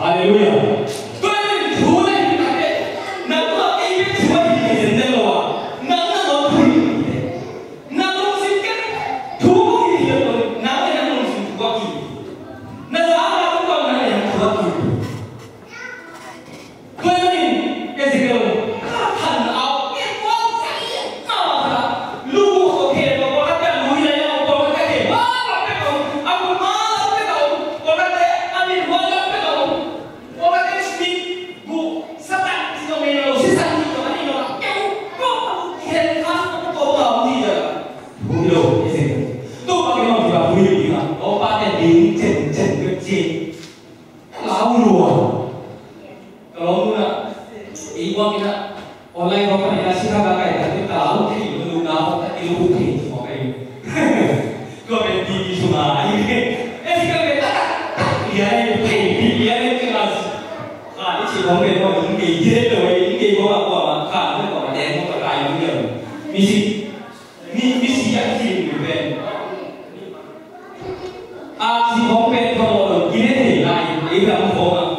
Hãy subscribe cho kênh Ghiền Mì Gõ để không bỏ lỡ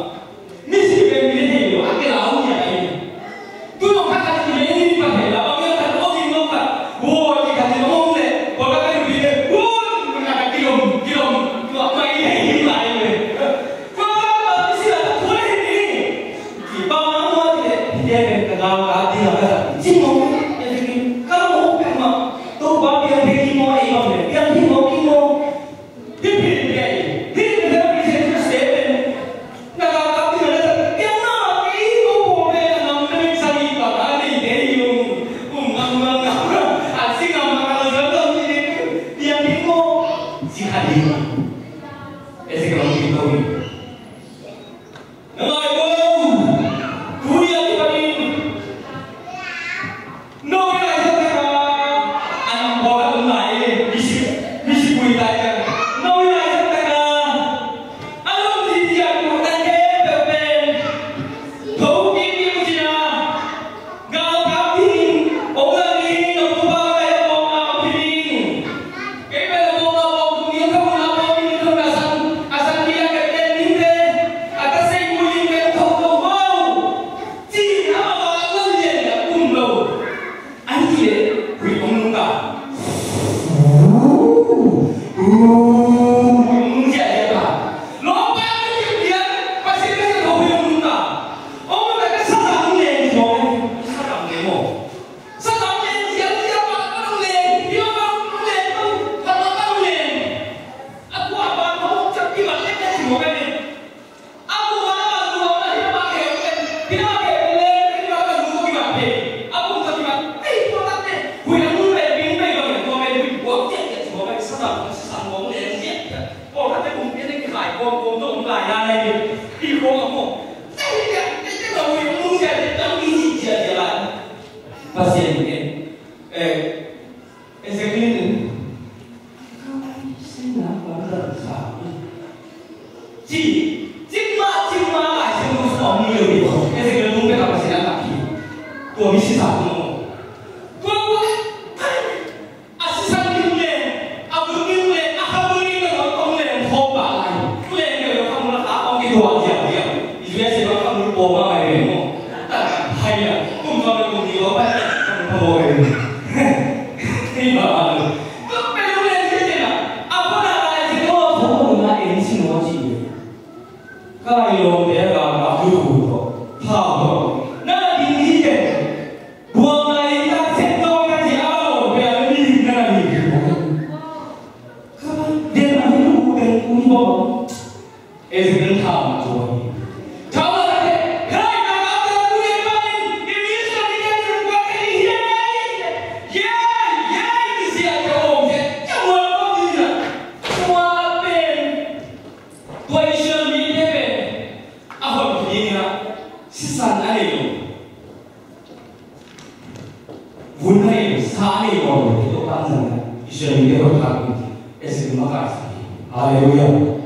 분하의 산이 오고 또 반상은 이스라엘이 되었다고 에스겔 막았습니다. 할렐루야.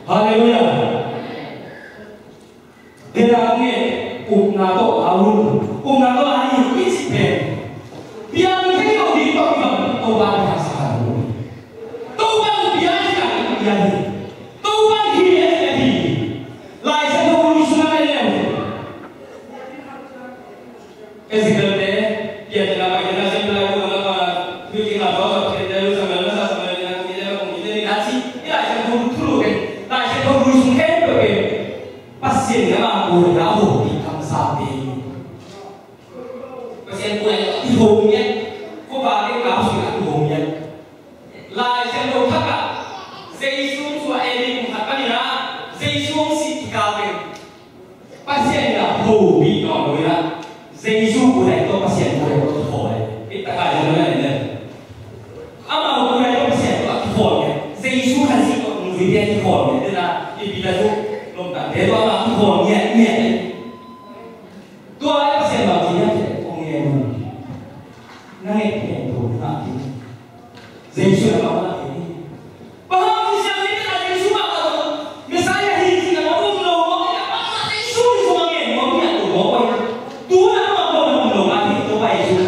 할렐루야. 대랑의 꿈나도 아우르 꿈나도 아니 위치에 비앙이 어디 떠면 또 반을 하사하고 또 반 비앙이가 비앙이 또 반 희의 비 라이센도 우리 순간에 에스겔 때 비앙이가 바이나 sembrado uma que na volta que Deus amou essa semana que ele com ele nasce e aí já tudo tudo que lá já tudo isso que porque pasien nama bu rahu di kamsa be pasien bu di home ye ko ba ke ka su ka home ye la já do thaka Jesus wa eli ku hakani na Jesus si ka be pasien ya ho bi no lo ya Jesus bu dai to pasien bu dai to ho kita kaji mana ni? Ama bukan itu pasien tu aktifnya. Yesus kasih kau menjadi aktifnya. Dia nak ibadah tu lompat. Dia tu ama aktifnya ni. Tu ada pasien bagi dia orang yang naik tu nak. Yesus apa nak ini? Bahwa siapa ini ada Yesus apa? Mesaya ini kita mahu menolong. Apa Yesus itu mungkin mahu dia tu mahu. Tu nak mahu menolong lagi tu apa Yesus?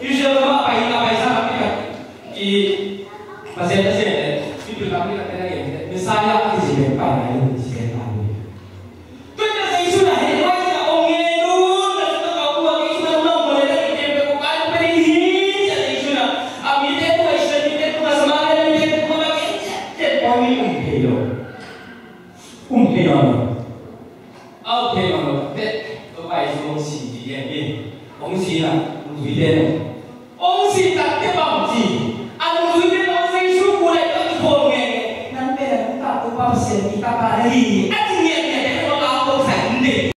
Yesus apa ini apa Yesus apa कि pasien si berkami kata lagi misalnya apa sih apa yang sih apa tu yang saya sudah ini macam orang itu dan kita tahu bahwa itu memang boleh lagi dia berkuat beri jadi sudah ambil itu istilah itu semangat itu bagi jadi kami umpeyo oke mano tu baik orang si dia ni orang si lah orang si dia orang si tak dia bangsi Anu ini orang Yesus boleh terhubung dengan nanti tak tu pasien kita balik. Akhirnya dia orang tahu sendiri.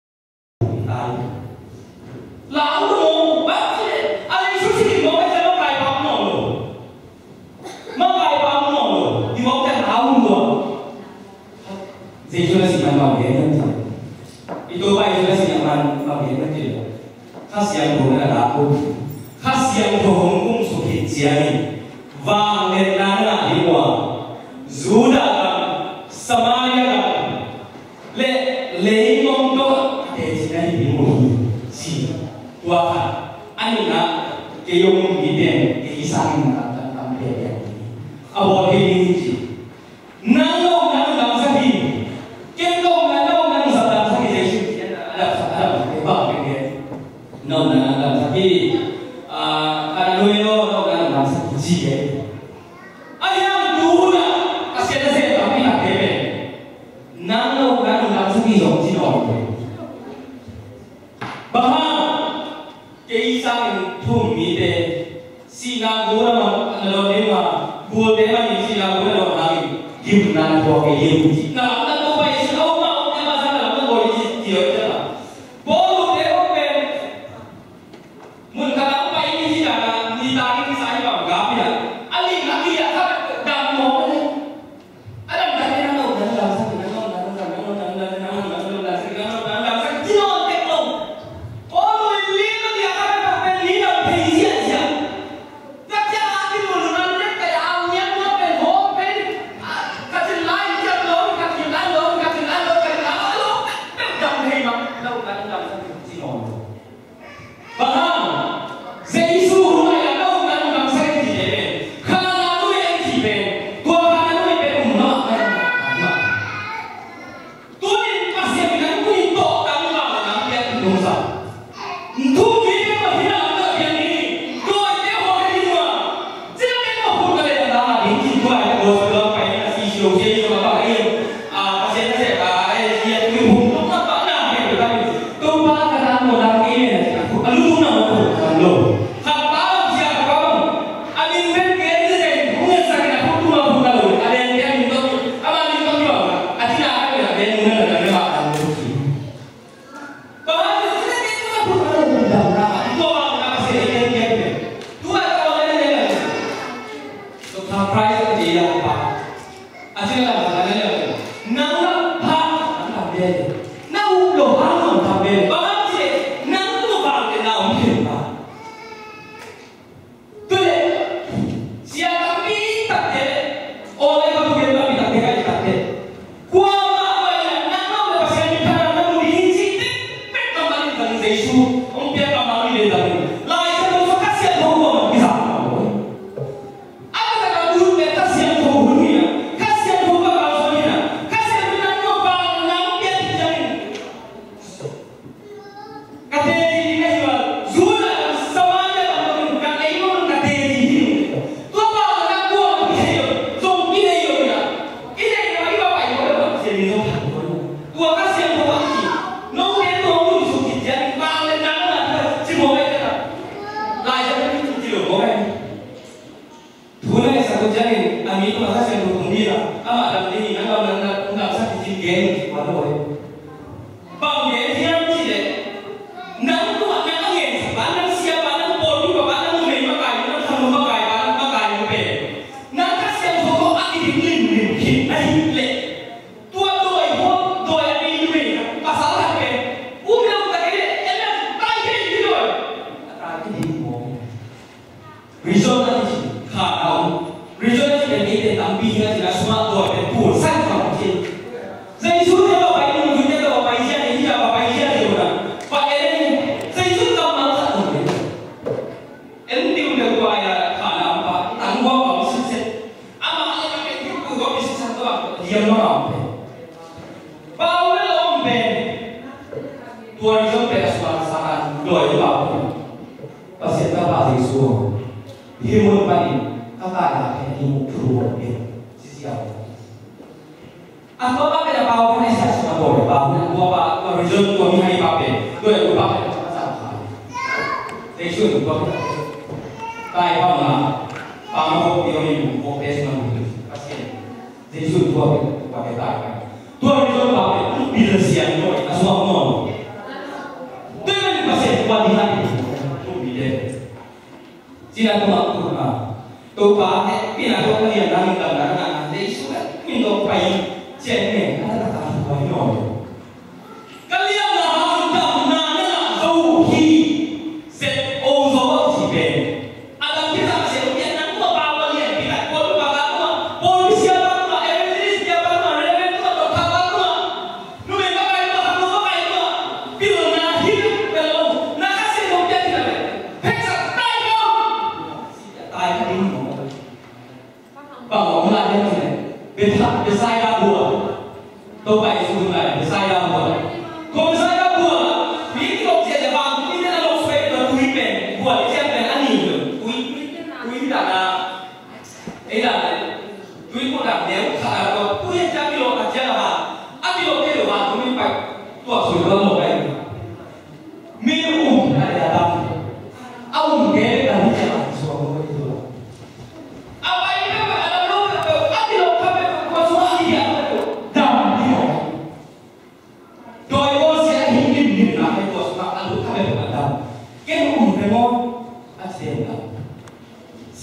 Lalu baca, ada Yesus ini mau baca mau kaya apa nolo, mau kaya apa nolo, di mau baca tahu nolo. Yesus masih mau bagian kan? Itu apa Yesus masih mau bagian kan tidak? Khas yang boleh aku, khas yang berhubung suki jiani. Vang netnana diwa Zuda Samaria le leimong to ejina dimu si tuaha anina ke yung biden ke isang na tampe abo ini nano nang sabi kendo nang sa sabi Yesus ada ba ke no nang sabi ano nang sabi jiye ayam dua kasih ada saya tapi tak kebe nano kan langsung hidup di dalam bahwa keisang thumi de sina gura ma lo dewa gua dewa ni sina gura lo lagi gimana kau ke yesus nah tak tahu apa itu kau mau apa sahaja lah kau boleh dia lah boleh dewa pe mun kata apa ini sih dah ni tadi ni saya bawa gapi lah ali lagi ya tak dah mau ada dah ni nak dah dah sakit dah Untuk kita hilang yang ini đi một result là gì khả năng result là cái để làm bì là chỉ là smart rồi để bổ sung vào trên dây số thế nào bài mình chúng ta vào bài riêng này là vào bài riêng rồi là và em dây số cầm mang ra rồi em điều được bài khả năng và tăng qua vào sự set ama em cái cái của cái sự set đó riêng nó làm bao nhiêu ông bè tua result bè soal saran đổi vào và sẽ ta vào dây số khi muốn bài các bạn là cái đi một phù hợp biệt chỉ sao apa cái là bao cái này sẽ là đổi bao nên qua ba result của mình hay bao biệt đổi của bao cái nó giảm hại dây số của bao cái bao là bao nó không điều mình một cái mà mình phát hiện dây số của bao cái tài cái tua result bao cái bị là gì anh nói là số không tôi mình phát hiện qua đi lại không bị đấy chỉ là tôi mà tôi phá hết vì là tôi hiện đang tầm là lấy số mình tôi phải chạy nghề nó là ta phải nổi cái liêm là hàng tầm là dầu khi sẽ ô dấu chỉ về adam kita sẽ được nhận nắng của bao nhiêu liền vì là con bao nhiêu mà polisi bao nhiêu evidence dia bao nhiêu relevant của dokter bao nhiêu lu memang bao nhiêu hàng lu bao nhiêu bila na hidup belum na hasil dokter tidak peksa tai không tai cái gì bằng ông lại như thế này bị sai ra buồn tôi phải dùng lại bị sai ra buồn không sai ra buồn vì cái lúc sẽ bằng cái này là lúc phải là quý bền buồn xem bền ăn nhiều được quý là ấy là quý của đảng nếu khả quý trăm kilo là chưa là ăn kilo cái đồ ăn của mình phải tuột xuống hơn một đấy mình ủng lại là đậm ông cái là như thế nào xuống với tôi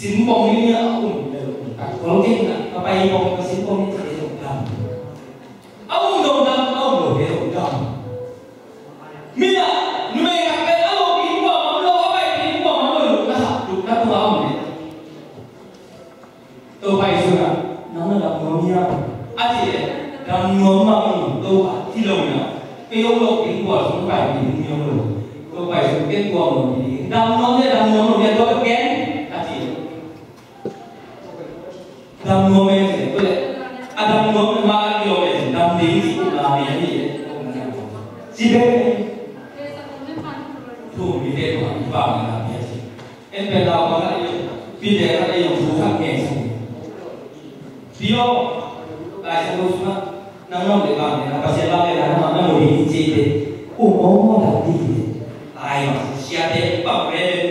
xin bông ini kalau kita apa yang bông xin bông ini tidak dong ông dong dia dong mila nume apa ông ini bông lo apa ini bông lo lu nak tu ông ni tu pai sudah nang nak ngomia aje dan ngomong tu ti lo na cái ông lo ini bông không phải ini ông lo tu pai sudah cái bông ni dan ngomong dia tu kan đam ngô men thì tôi lại đam ngô men ba kilo men đam đến thì cũng là miếng gì đấy gì đấy thu bị đen mà vào là miếng gì em về đầu có lại vì thế là đây dùng thu khác nghề xong bio lại sang đâu xuống nắng nóng để vào để nó sẽ bao đây là nó ngồi đi gì đấy ủa là đi ai mà xe đấy bảo vệ